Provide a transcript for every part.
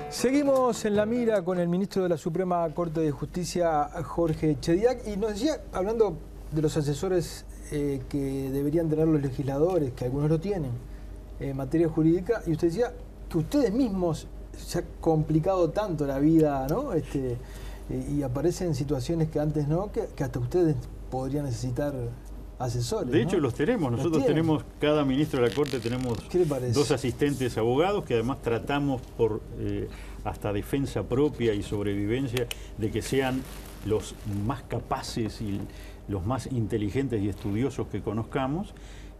Seguimos en la mira con el ministro de la Suprema Corte de Justicia, Jorge Chediak, y nos decía, hablando de los asesores que deberían tener los legisladores, que algunos lo tienen, en materia jurídica, y usted decía que ustedes mismos se ha complicado tanto la vida, ¿no? Y aparecen situaciones que antes no, que hasta ustedes podrían necesitar asesores. De hecho, ¿no? Los tenemos. Nosotros tenemos, cada ministro de la Corte tenemos 2 asistentes abogados que además tratamos por hasta defensa propia y sobrevivencia de que sean los más capaces y los más inteligentes y estudiosos que conozcamos.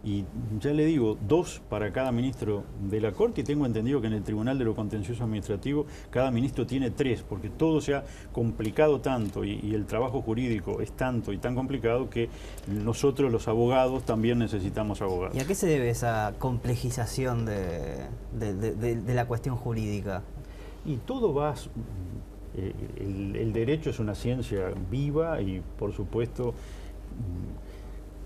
Y ya le digo, 2 para cada ministro de la Corte, y tengo entendido que en el Tribunal de lo Contencioso Administrativo cada ministro tiene 3, porque todo se ha complicado tanto y el trabajo jurídico es tanto y tan complicado que nosotros los abogados también necesitamos abogados. ¿Y a qué se debe esa complejización de la cuestión jurídica? Y todo va... el derecho es una ciencia viva y, por supuesto...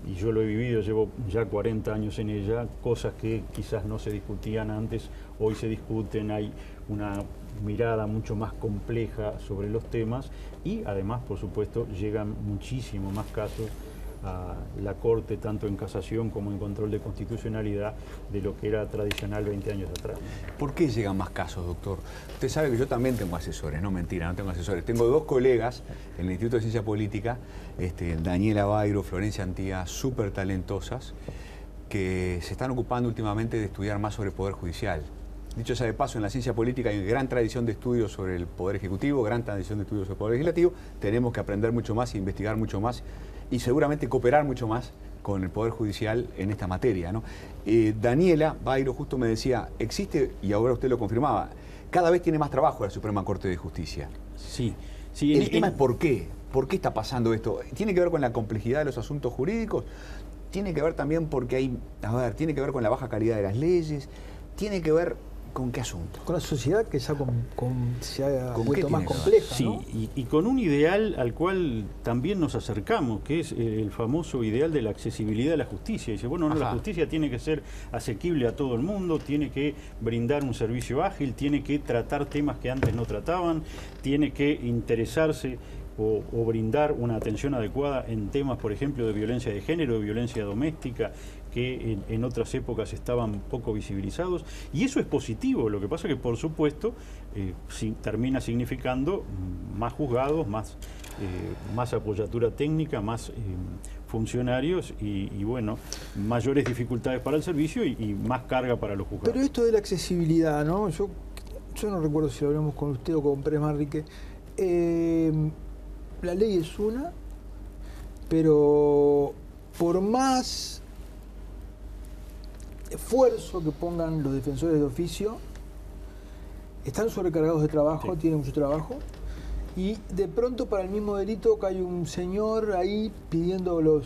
y yo lo he vivido, llevo ya 40 años en ella, cosas que quizás no se discutían antes, hoy se discuten, hay una mirada mucho más compleja sobre los temas y además, por supuesto, llegan muchísimo más casos a la Corte, tanto en casación como en control de constitucionalidad, de lo que era tradicional 20 años atrás. ¿Por qué llegan más casos, doctor? Usted sabe que yo también tengo asesores, no mentira, no tengo asesores. Tengo 2 colegas en el Instituto de Ciencia Política, Daniela Bairo, Florencia Antía, súper talentosas, que se están ocupando últimamente de estudiar más sobre el Poder Judicial. Dicho sea de paso, en la ciencia política hay gran tradición de estudios sobre el Poder Ejecutivo, gran tradición de estudios sobre el Poder Legislativo. Tenemos que aprender mucho más, investigar mucho más y seguramente cooperar mucho más con el Poder Judicial en esta materia, ¿no? Daniela Bairo justo me decía, existe, y ahora usted lo confirmaba, cada vez tiene más trabajo la Suprema Corte de Justicia. Sí. El tema es ¿por qué? ¿Por qué está pasando esto? ¿Tiene que ver con la complejidad de los asuntos jurídicos? ¿Tiene que ver también porque hay, tiene que ver con la baja calidad de las leyes? ¿Tiene que ver con qué asunto? Con la sociedad que se ha vuelto más compleja, sí, ¿no? y con un ideal al cual también nos acercamos, que es el famoso ideal de la accesibilidad de la justicia. Dice, bueno, no, la justicia tiene que ser asequible a todo el mundo, tiene que brindar un servicio ágil, tiene que tratar temas que antes no trataban, tiene que interesarse o brindar una atención adecuada en temas, por ejemplo, de violencia de género, de violencia doméstica, que en otras épocas estaban poco visibilizados, y eso es positivo. Lo que pasa es que, por supuesto, termina significando más juzgados, más apoyatura técnica, más funcionarios y bueno, mayores dificultades para el servicio y más carga para los juzgados. Pero esto de la accesibilidad, ¿no? Yo no recuerdo si lo hablamos con usted o con Pérez Manrique. La ley es una, pero por más esfuerzo que pongan los defensores de oficio, están sobrecargados de trabajo, tienen mucho trabajo, y de pronto para el mismo delito que hay un señor ahí pidiendo los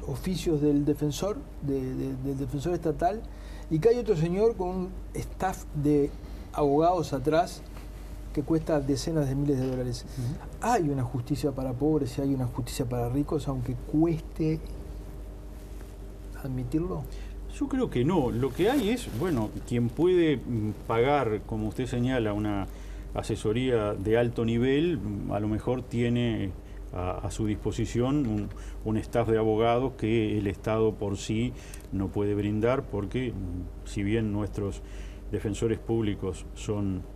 oficios del defensor, del defensor estatal, y que hay otro señor con un staff de abogados atrás que cuesta decenas de miles de dólares. Hay una justicia para pobres y hay una justicia para ricos, aunque cueste admitirlo. Yo creo que no. Lo que hay es, bueno, quien puede pagar, como usted señala, una asesoría de alto nivel, a lo mejor tiene a su disposición un staff de abogados que el Estado por sí no puede brindar, porque si bien nuestros defensores públicos son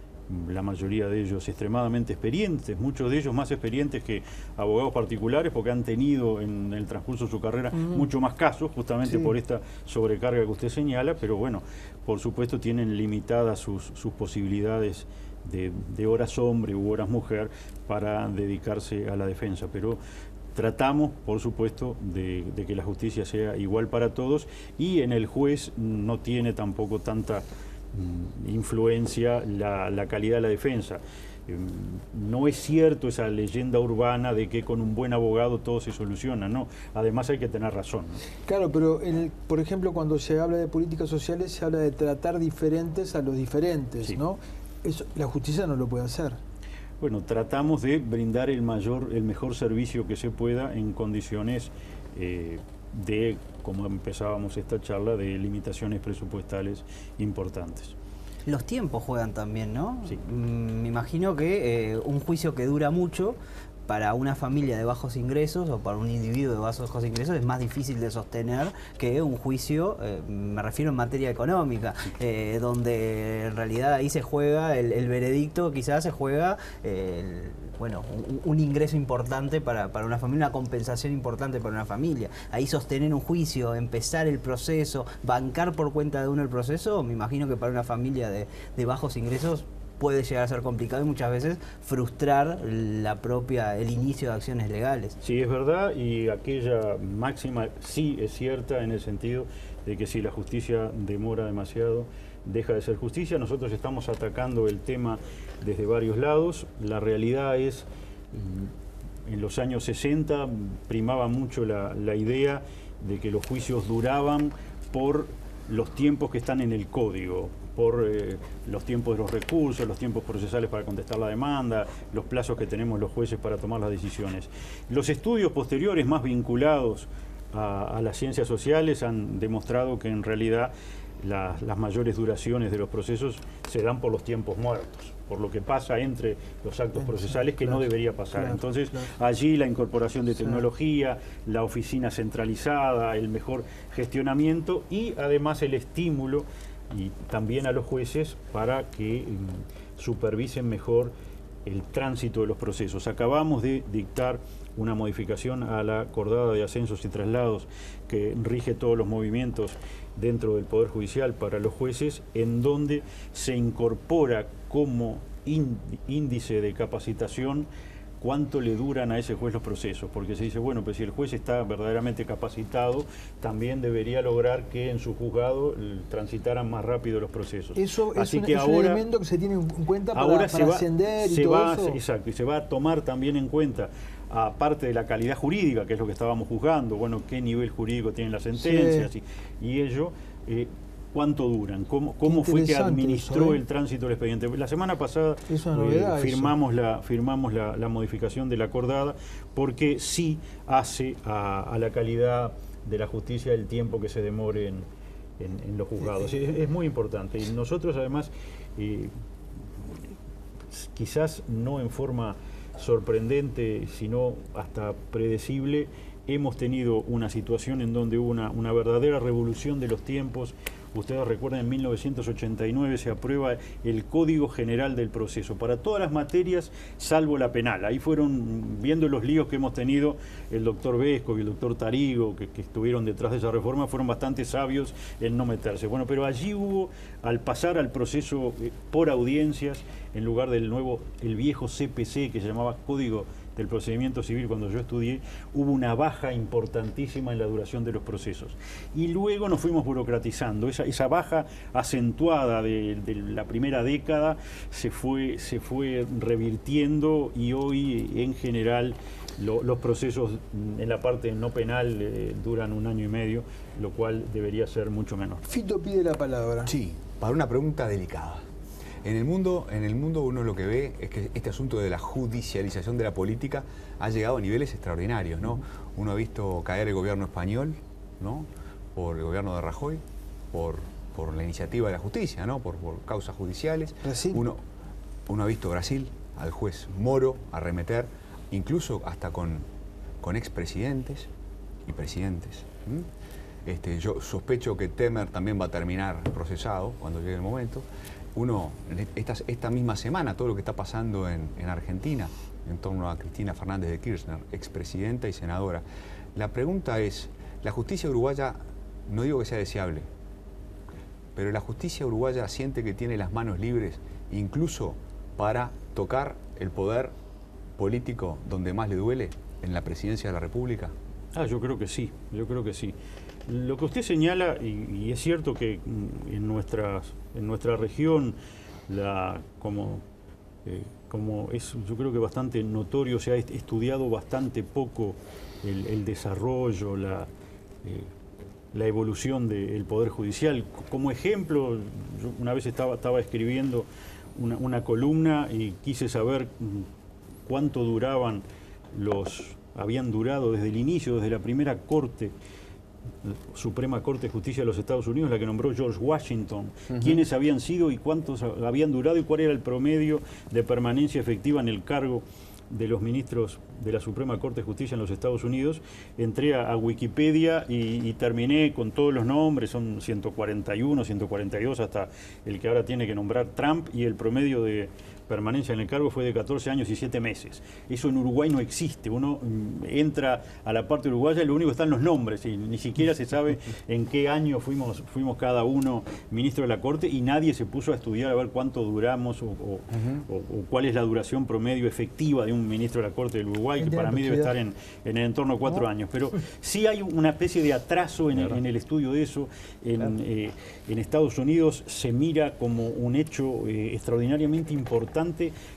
la mayoría de ellos extremadamente experientes, muchos de ellos más experientes que abogados particulares, porque han tenido en el transcurso de su carrera mucho más casos, justamente por esta sobrecarga que usted señala, pero bueno, por supuesto tienen limitadas sus posibilidades de horas hombre u horas mujer para dedicarse a la defensa, pero tratamos, por supuesto, de que la justicia sea igual para todos, y en el juez no tiene tampoco tanta influencia la calidad de la defensa. No es cierto esa leyenda urbana de que con un buen abogado todo se soluciona, no. Además hay que tener razón, ¿no? Claro, pero por ejemplo, cuando se habla de políticas sociales se habla de tratar diferentes a los diferentes, ¿no? Eso, la justicia no lo puede hacer. Bueno, tratamos de brindar el mejor servicio que se pueda en condiciones de, como empezábamos esta charla, de limitaciones presupuestales importantes. Los tiempos juegan también, ¿no? Sí. Me imagino que un juicio que dura mucho para una familia de bajos ingresos o para un individuo de bajos ingresos es más difícil de sostener que un juicio, me refiero en materia económica, donde en realidad ahí se juega el veredicto, quizás se juega bueno, un ingreso importante para una familia, una compensación importante para una familia. Ahí sostener un juicio, empezar el proceso, bancar por cuenta de uno el proceso, me imagino que para una familia de bajos ingresos puede llegar a ser complicado y muchas veces frustrar el inicio de acciones legales. Sí, es verdad, y aquella máxima sí es cierta en el sentido de que si la justicia demora demasiado, deja de ser justicia. Nosotros estamos atacando el tema desde varios lados. La realidad es, en los años 60 primaba mucho la idea de que los juicios duraban por los tiempos que están en el código, por los tiempos de los recursos, los tiempos procesales para contestar la demanda, los plazos que tenemos los jueces para tomar las decisiones. Los estudios posteriores más vinculados a las ciencias sociales han demostrado que en realidad las mayores duraciones de los procesos se dan por los tiempos muertos, por lo que pasa entre los actos procesales que no debería pasar. Entonces, allí la incorporación de tecnología, la oficina centralizada, el mejor gestionamiento y además el estímulo y también a los jueces para que supervisen mejor el tránsito de los procesos. Acabamos de dictar una modificación a la acordada de ascensos y traslados que rige todos los movimientos dentro del Poder Judicial para los jueces, en donde se incorpora como índice de capacitación cuánto le duran a ese juez los procesos, porque se dice, bueno, pues si el juez está verdaderamente capacitado, también debería lograr que en su juzgado transitaran más rápido los procesos. Eso Así es que ahora, un elemento que se tiene en cuenta para ascender y todo eso. Exacto, y se va a tomar también en cuenta, aparte de la calidad jurídica, que es lo que estábamos juzgando, bueno, qué nivel jurídico tienen las sentencias y ello, cuánto duran, cómo fue que administró eso, el tránsito del expediente. La semana pasada novedad, firmamos la modificación de la acordada porque sí hace a la calidad de la justicia el tiempo que se demore en los juzgados. Es muy importante. Y nosotros además, quizás no en forma sorprendente, sino hasta predecible, hemos tenido una situación en donde hubo una verdadera revolución de los tiempos. Ustedes recuerdan, en 1989 se aprueba el Código General del Proceso para todas las materias salvo la penal. Ahí fueron, viendo los líos que hemos tenido, el doctor Vesco y el doctor Tarigo, que estuvieron detrás de esa reforma, fueron bastante sabios en no meterse. Bueno, pero allí hubo, al pasar al proceso por audiencias, en lugar del el viejo CPC, que se llamaba Código del Procedimiento Civil, cuando yo estudié, hubo una baja importantísima en la duración de los procesos. Y luego nos fuimos burocratizando. Esa baja acentuada de la primera década se fue revirtiendo y hoy, en general, los procesos en la parte no penal duran 1 año y medio, lo cual debería ser mucho menor. Fito pide la palabra. Sí, para una pregunta delicada. En el mundo uno lo que ve es que este asunto de la judicialización de la política ha llegado a niveles extraordinarios, ¿no? Uno ha visto caer el gobierno español, ¿no? Por el gobierno de Rajoy, por la iniciativa de la justicia, ¿no? Por causas judiciales. Uno ha visto Brasil, al juez Moro arremeter, incluso hasta con expresidentes y presidentes. Yo sospecho que Temer también va a terminar procesado cuando llegue el momento. Esta misma semana, todo lo que está pasando en Argentina en torno a Cristina Fernández de Kirchner, expresidenta y senadora. La pregunta es, la justicia uruguaya, no digo que sea deseable, pero la justicia uruguaya siente que tiene las manos libres incluso para tocar el poder político donde más le duele, en la presidencia de la República. Yo creo que sí, Lo que usted señala, y es cierto que en nuestra región, como es, yo creo que bastante notorio, se ha estudiado bastante poco el desarrollo, la evolución del Poder Judicial. Como ejemplo, yo una vez estaba escribiendo una columna y quise saber cuánto duraban habían durado desde el inicio, desde la primera Corte, Suprema Corte de Justicia de los Estados Unidos, la que nombró George Washington, quiénes habían sido y cuántos habían durado y cuál era el promedio de permanencia efectiva en el cargo de los ministros de la Suprema Corte de Justicia en los Estados Unidos. Entré a Wikipedia y terminé con todos los nombres, son 141, 142 hasta el que ahora tiene que nombrar Trump, y el promedio de permanencia en el cargo fue de 14 años y 7 meses. Eso en Uruguay no existe. Uno entra a la parte uruguaya y lo único que están los nombres, y ni siquiera se sabe en qué año fuimos cada uno ministro de la Corte, y nadie se puso a estudiar a ver cuánto duramos o cuál es la duración promedio efectiva de un ministro de la Corte del Uruguay, que para mí debe estar en el entorno de 4 años. Pero sí hay una especie de atraso en el estudio de eso. En Estados Unidos se mira como un hecho extraordinariamente importante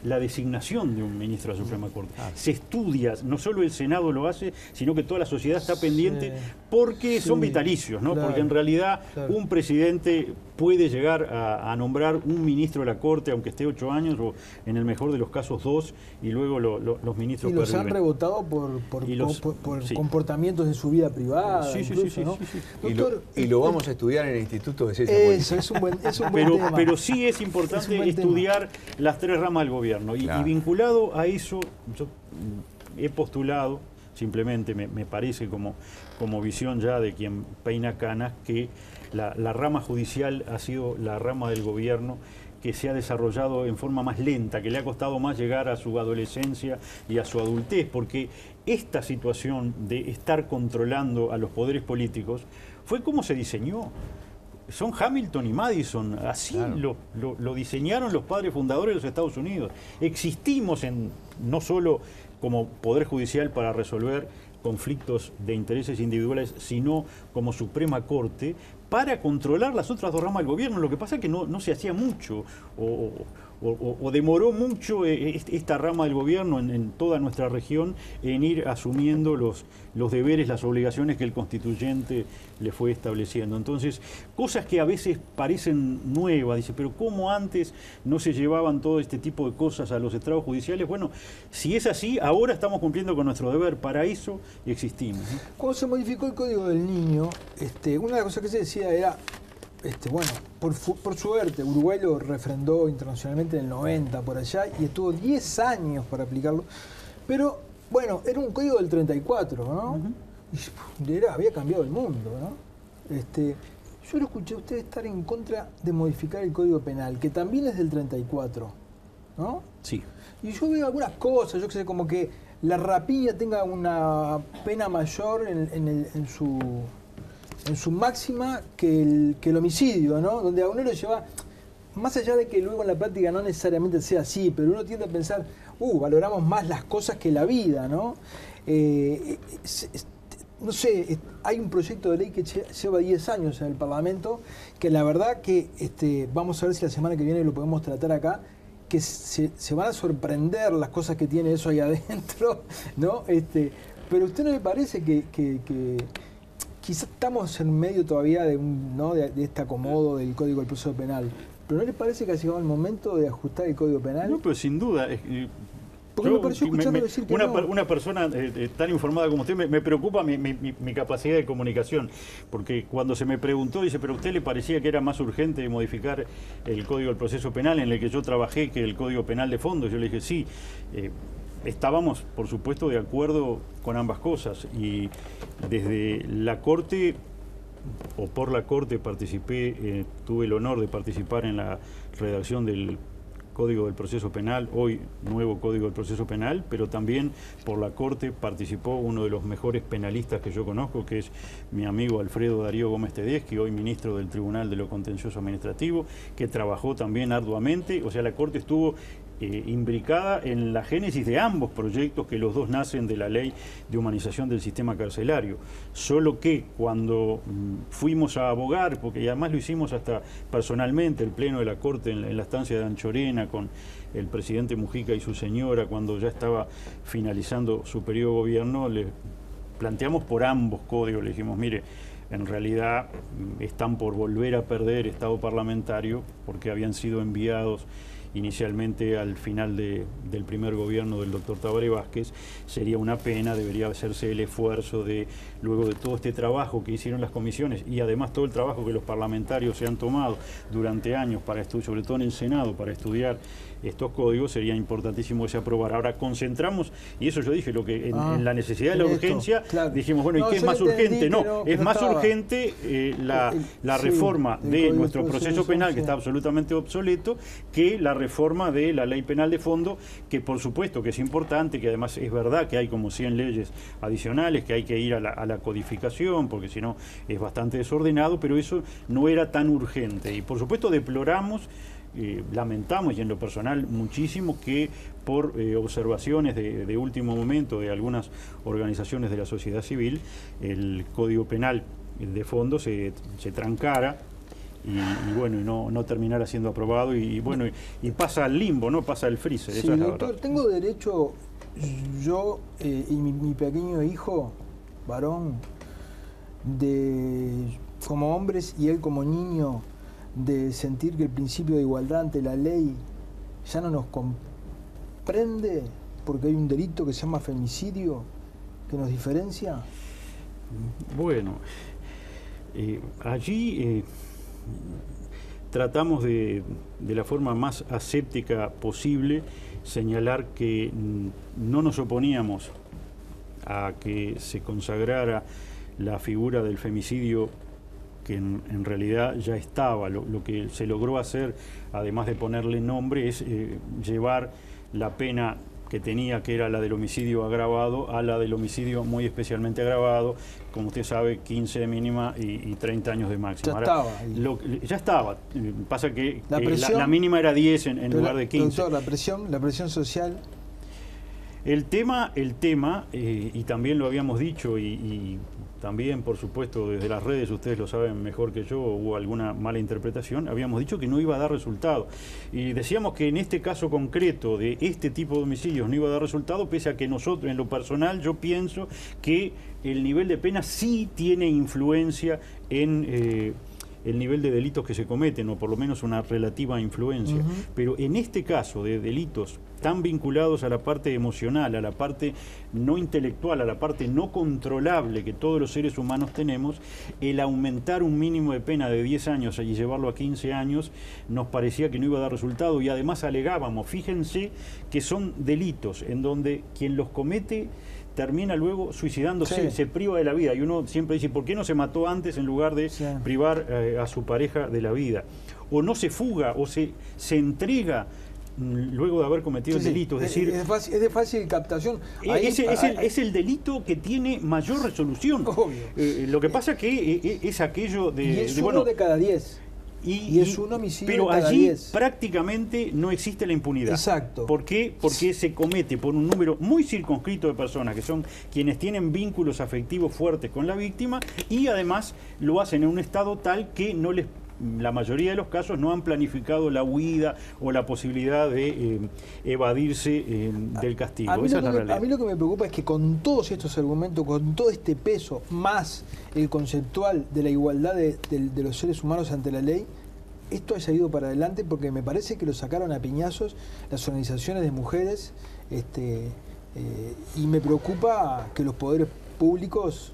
la designación de un ministro de la Suprema Corte. Se estudia, no solo el Senado lo hace, sino que toda la sociedad está pendiente, porque son vitalicios, ¿no? Porque en realidad un presidente puede llegar a nombrar un ministro de la Corte, aunque esté 8 años, o en el mejor de los casos 2, y luego los ministros y los han rebotado por comportamientos en su vida privada. Doctor, y lo vamos a estudiar en el Instituto de Ciencia Política. Eso es un buen tema. Pero sí es importante estudiar las 3 ramas del gobierno. Y vinculado a eso, yo he postulado, simplemente me parece como visión ya de quien peina canas, que la rama judicial ha sido la rama del gobierno que se ha desarrollado en forma más lenta, que le ha costado más llegar a su adolescencia y a su adultez, porque esta situación de estar controlando a los poderes políticos fue como se diseñó. Son Hamilton y Madison, así lo diseñaron los padres fundadores de los Estados Unidos. Existimos no solo como poder judicial para resolver conflictos de intereses individuales, sino como Suprema Corte para controlar las otras 2 ramas del gobierno. Lo que pasa es que no se hacía mucho o demoró mucho esta rama del gobierno en toda nuestra región en ir asumiendo los deberes, las obligaciones que el constituyente le fue estableciendo. Entonces, cosas que a veces parecen nuevas, dice, pero ¿cómo antes no se llevaban todo este tipo de cosas a los estrados judiciales? Bueno, si es así, ahora estamos cumpliendo con nuestro deber, para eso existimos, ¿no? Cuando se modificó el Código del Niño, una de las cosas que se decía era, por suerte, Uruguay lo refrendó internacionalmente en el 90, por allá, y estuvo 10 años para aplicarlo. Pero, bueno, era un código del 34, ¿no? Y había cambiado el mundo, ¿no? Yo lo escuché a usted estar en contra de modificar el Código Penal, que también es del 34, ¿no? Sí. Y yo veo algunas cosas, yo que sé, como que la rapiña tenga una pena mayor en su máxima que el homicidio, ¿no? Donde a uno lo lleva, más allá de que luego en la práctica no necesariamente sea así, pero uno tiende a pensar, valoramos más las cosas que la vida, ¿no? No sé, hay un proyecto de ley que lleva 10 años en el Parlamento, que la verdad que vamos a ver si la semana que viene lo podemos tratar acá, que se van a sorprender las cosas que tiene eso ahí adentro, ¿no? Pero ¿a usted no le parece que quizás estamos en medio todavía de este acomodo del Código del Proceso Penal, pero ¿no le parece que ha llegado el momento de ajustar el Código Penal? No, pero sin duda. Porque me pareció escucharlo decir que una persona tan informada como usted, me preocupa mi capacidad de comunicación, porque cuando se me preguntó, dice, pero ¿a usted le parecía que era más urgente modificar el Código del Proceso Penal en el que yo trabajé que el Código Penal de fondo? Yo le dije, sí. Estábamos, por supuesto, de acuerdo con ambas cosas, y desde la Corte, o por la Corte, participé, tuve el honor de participar en la redacción del Código del Proceso Penal, hoy nuevo Código del Proceso Penal, pero también por la Corte participó uno de los mejores penalistas que yo conozco, que es mi amigo Alfredo Darío Gómez Tedeschi, hoy ministro del Tribunal de lo Contencioso Administrativo, que trabajó también arduamente. O sea, la Corte estuvo imbricada en la génesis de ambos proyectos, que los dos nacen de la Ley de Humanización del Sistema Carcelario. Solo que cuando fuimos a abogar, porque además lo hicimos hasta personalmente, el Pleno de la Corte en la estancia de Anchorena, con el presidente Mujica y su señora, cuando ya estaba finalizando su periodo de gobierno, le planteamos por ambos códigos, le dijimos, mire, en realidad están por volver a perder estado parlamentario, porque habían sido enviados inicialmente al final del primer gobierno del doctor Tabaré Vázquez. Sería una pena, debería hacerse el esfuerzo de, luego de todo este trabajo que hicieron las comisiones y además todo el trabajo que los parlamentarios se han tomado durante años para estudiar, sobre todo en el Senado, para estudiar estos códigos, sería importantísimo que se aprobara. Ahora concentramos, y eso yo dije, lo que en la necesidad de la urgencia, claro. Dijimos, bueno, ¿y qué es más urgente? No, es más urgente la reforma de nuestro proceso penal, que está absolutamente obsoleto, que la reforma de la ley penal de fondo, que por supuesto que es importante, que además es verdad que hay como 100 leyes adicionales, que hay que ir a la codificación, porque si no es bastante desordenado, pero eso no era tan urgente. Y por supuesto deploramos, lamentamos, y en lo personal muchísimo, que por observaciones de último momento de algunas organizaciones de la sociedad civil, el Código Penal de fondo se trancara y bueno, y no terminara siendo aprobado y pasa al limbo, ¿no? Pasa al freezer. Sí, esa es la doctor, verdad. tengo derecho, yo y mi pequeño hijo, varón, como hombres y él como niño, de sentir que el principio de igualdad ante la ley ya no nos comprende porque hay un delito que se llama femicidio que nos diferencia? Bueno, allí tratamos de la forma más aséptica posible señalar que no nos oponíamos a que se consagrara la figura del femicidio, que en realidad ya estaba. Lo que se logró hacer, además de ponerle nombre, es llevar la pena que tenía, que era la del homicidio agravado, a la del homicidio muy especialmente agravado, como usted sabe, 15 de mínima y 30 años de máxima. Ya Ya estaba. Pasa que la mínima era 10 en lugar de 15. Doctor, la presión social. El tema, y también lo habíamos dicho, y también, por supuesto, desde las redes, ustedes lo saben mejor que yo, hubo alguna mala interpretación, habíamos dicho que no iba a dar resultado. Y decíamos que en este caso concreto de este tipo de homicidios no iba a dar resultado, pese a que nosotros, en lo personal, yo pienso que el nivel de pena sí tiene influencia en el nivel de delitos que se cometen, o por lo menos una relativa influencia. Pero en este caso de delitos tan vinculados a la parte emocional, a la parte no intelectual, a la parte no controlable que todos los seres humanos tenemos, el aumentar un mínimo de pena de 10 años y llevarlo a 15 años nos parecía que no iba a dar resultado, y además alegábamos, fíjense que son delitos en donde quien los comete termina luego suicidándose, se priva de la vida, y uno siempre dice, ¿por qué no se mató antes en lugar de privar a su pareja de la vida? O no se fuga, o se entrega luego de haber cometido el delito. Es decir, es de fácil captación. Es el delito que tiene mayor resolución. Lo que pasa que es aquello de... Y es uno de cada 10. Y es un homicidio pero de cada allí 10. Prácticamente no existe la impunidad. Exacto. ¿Por qué? Porque se comete por un número muy circunscrito de personas, que son quienes tienen vínculos afectivos fuertes con la víctima, y además lo hacen en un estado tal que la mayoría de los casos no han planificado la huida o la posibilidad de evadirse del castigo. Esa es la realidad. A mí lo que me preocupa es que con todos estos argumentos, con todo este peso, más el conceptual de la igualdad de los seres humanos ante la ley, esto haya ido para adelante, porque me parece que lo sacaron a piñazos las organizaciones de mujeres, y me preocupa que los poderes públicos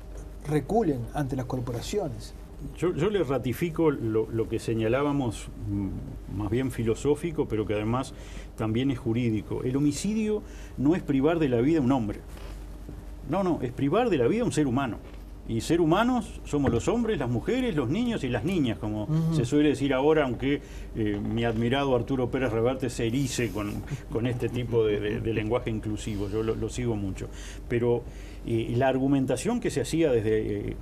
reculen ante las corporaciones. Yo le ratifico lo que señalábamos, más bien filosófico, pero que además también es jurídico. El homicidio no es privar de la vida a un hombre. No, es privar de la vida a un ser humano. Y ser humanos somos los hombres, las mujeres, los niños y las niñas, como se suele decir ahora, aunque mi admirado Arturo Pérez Reverte se erice con este tipo de lenguaje inclusivo. Yo lo sigo mucho. Pero la argumentación que se hacía desde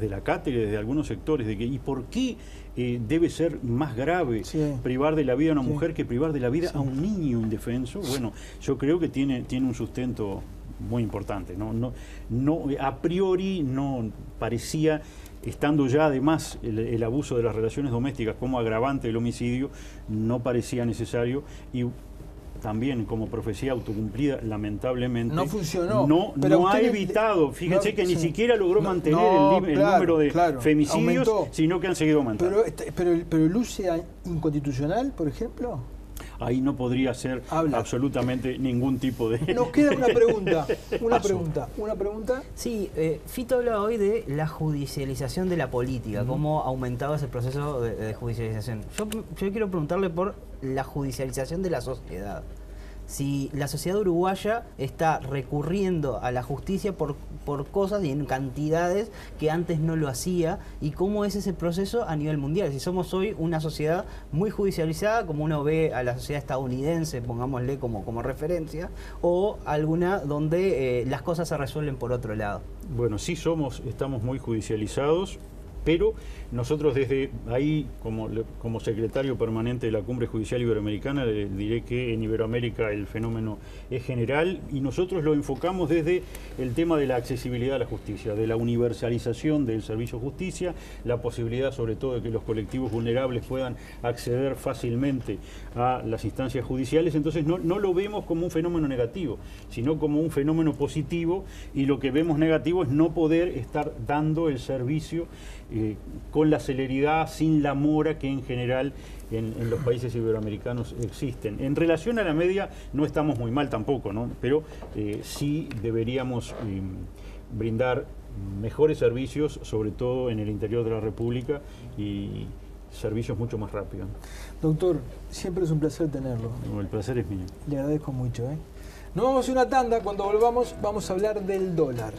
la cátedra, desde algunos sectores, de que ¿y por qué debe ser más grave privar de la vida a una mujer que privar de la vida a un niño indefenso? Bueno, yo creo que tiene un sustento muy importante. No, a priori no parecía, estando ya además el abuso de las relaciones domésticas como agravante del homicidio, no parecía necesario, y también como profecía autocumplida, lamentablemente no funcionó. No ha evitado, fíjense que ni siquiera logró mantener el número de femicidios, aumentó, sino que han seguido aumentando. Pero luce inconstitucional, por ejemplo. ahí no podría ser Habla. absolutamente ningún tipo de... Nos queda una pregunta, Paso. una pregunta. Sí, Fito habla hoy de la judicialización de la política, cómo ha aumentado ese proceso de judicialización. Yo quiero preguntarle por la judicialización de la sociedad. Si la sociedad uruguaya está recurriendo a la justicia por cosas y en cantidades que antes no lo hacía, y cómo es ese proceso a nivel mundial. Si somos hoy una sociedad muy judicializada, como uno ve a la sociedad estadounidense, pongámosle como referencia, o alguna donde las cosas se resuelven por otro lado. Bueno, sí estamos muy judicializados, pero nosotros desde ahí, como secretario permanente de la Cumbre Judicial Iberoamericana, le diré que en Iberoamérica el fenómeno es general y nosotros lo enfocamos desde el tema de la accesibilidad a la justicia, de la universalización del servicio de justicia, la posibilidad sobre todo de que los colectivos vulnerables puedan acceder fácilmente a las instancias judiciales. Entonces no lo vemos como un fenómeno negativo, sino como un fenómeno positivo, y lo que vemos negativo es no poder estar dando el servicio con la celeridad, sin la mora que en general en los países iberoamericanos existen. En relación a la media no estamos muy mal tampoco, ¿no? Pero sí deberíamos brindar mejores servicios, sobre todo en el interior de la República, y servicios mucho más rápidos. Doctor, siempre es un placer tenerlo. El placer es mío. Le agradezco mucho. Nos vamos a una tanda. Cuando volvamos vamos a hablar del dólar.